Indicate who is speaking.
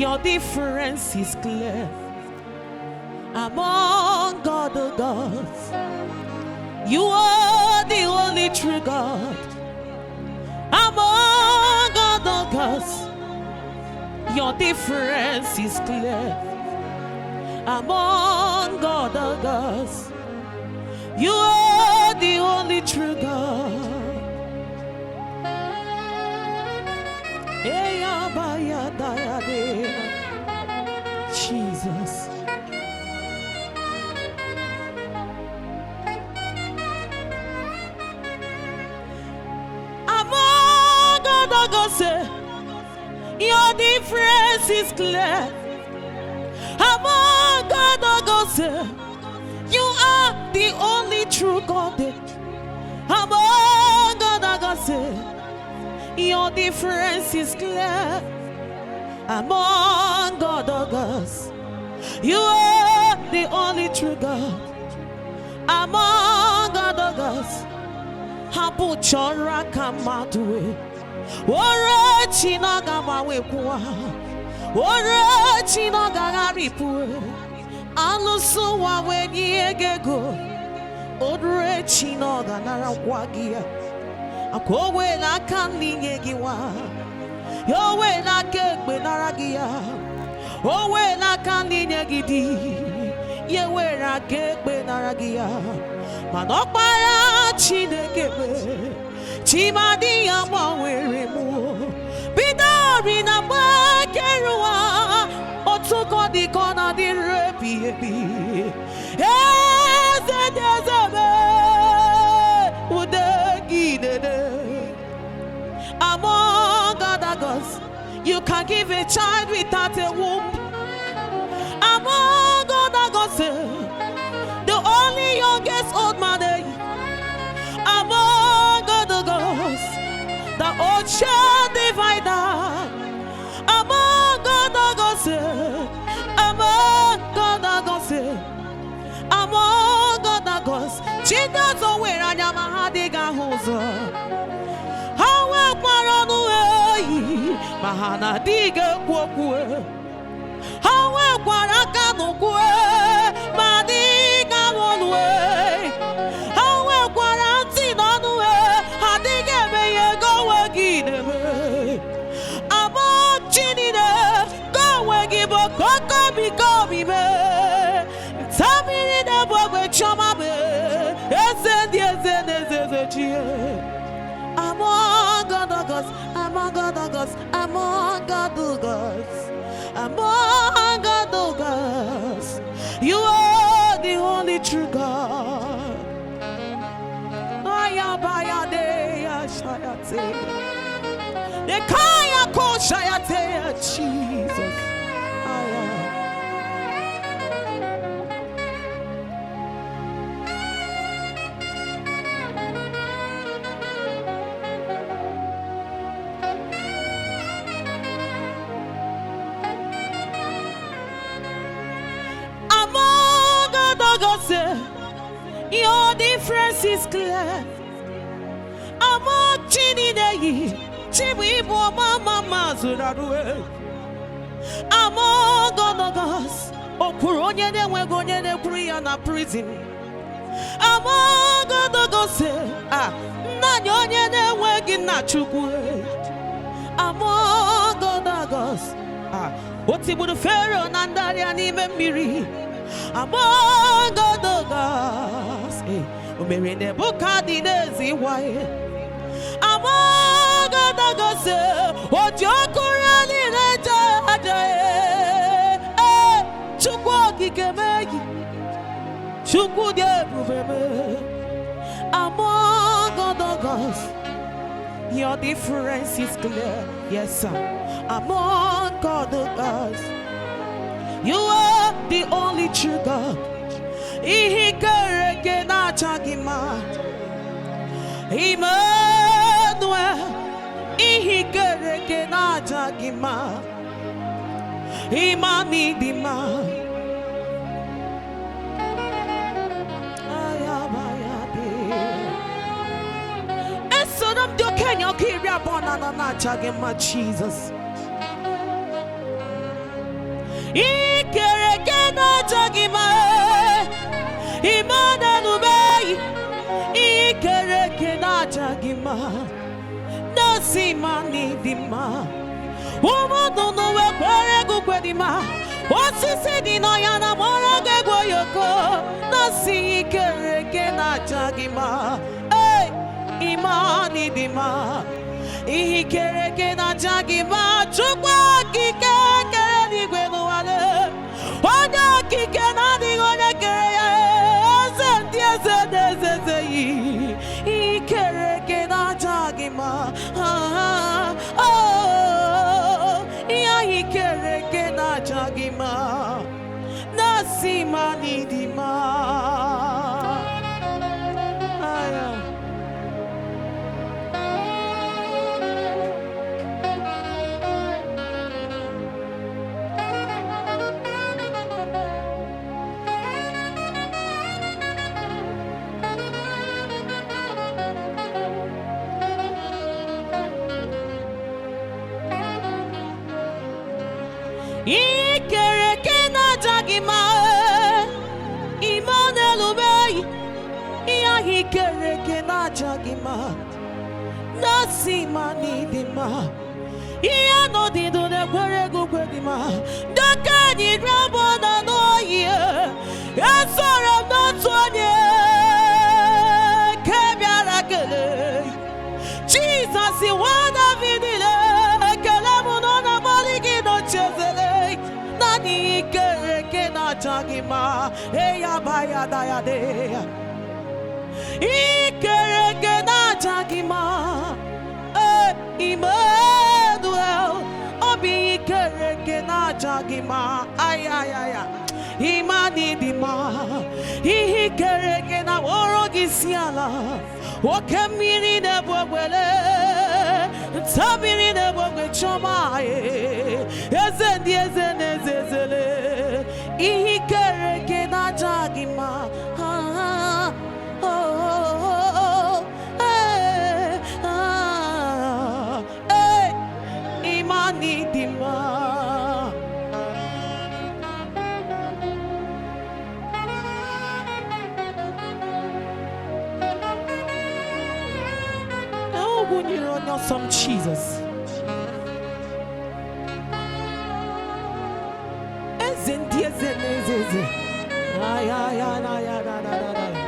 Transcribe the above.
Speaker 1: Your difference is clear among other gods. You are the only true God among other gods. Your difference is clear among other gods. You are the only true God. Jesus. Among other gods, your difference is clear. Among other gods, you are the only true God. Among other gods, your difference is clear. Among other gods, you are the only true God. Among other gods, Habu chora kamadwe, Ora chinaga mawekwa, Ora chinaga garipwe, Alusu wawe niegego, Odre chinaga narakwagia, Akowe la kanlinyegiwa. Yowe na kekbe naragia, Owe na kanine gidi, Yewe na kekbe naragia, Manokpara chinekebe, Chimadi ya mwaweremu, Bidari na mwakerua, Otuko di kona di repi ebi, Eze dezebe, Udegi dede. Among other gods, you can give a child without a womb. Among other gods, the only youngest old man. Among other gods, the ocean divider. Among other gods, among other gods, among other gods, Jesus away Anyamahadiga Hosa. Mahana diga kwokwe hawe kwaraka nukwe madiga wonwe hawe kwaranti nonwe hadige meye gowe gideme amo chinine gowe gibo koko bikobi me tamiri de bogwe choma me eze chie among other gods, among other gods, among other gods, among other gods, you are the only true God. Aya baya de ya shayate, the kaya ko shayate, Jesus. Aya. Your difference is clear. Among Chinidei, Chibibo Mama Mazurawe. Among Gonogas, Okuronia de Wagonia de Priana prison. Among Godogos, Nanyonia de Wagina Chukwe. Among Godogos, what's it with the Pharaoh Nandari and even Miri? Among other gods, Mary the Bukadinezi way. Among other gods, what your Korean Chukwaki Kemegi, Chukudie Proveme. Among other gods, your difference is clear, yes, sir. Among other gods, you are the only true God. Ihikereke na chagima, Emmanuel. Ihikereke na chagima, Imani dima. Ayabayade. Esodam do Kenya kiria bona na chagima Jesus. Ikereke na jagima Imana nubei Ikereke na jagima Nasima nidima Umodo nuwe kwere gukwedima Osisi dino yana morage goyoko Nasi ikereke na jagima Imani dima Ikereke na jagima Chukwa kike kere nigwe nuwale Onya kike na nigone kere Zendia zedezeze Ikereke na jagima Ikereke na jagima Nasima nidima Ikereke na jagima Imanelubei Ikereke na jagima Nasima nidima Iano dido ne kwere gukwedima Daka ni drabona no ye Esora no tuanye Kebiara kele Jesus iwana vidile Kelemu no na maligi no chezele Nani ikereke na jagima Eya baya daya deya Ikereke na jagima Emmanuel Obi ikereke na jagima Ay ay ay Imani dima Ikereke na orogisiala Okemiri ne bwele Tabiri ne bwele choma Ezendi ezenezezele Ikereke na jagima Imani dima Oh, when you run out some Jesus Ezendi ezenezeze Ay ay ay ay ay ay ay ay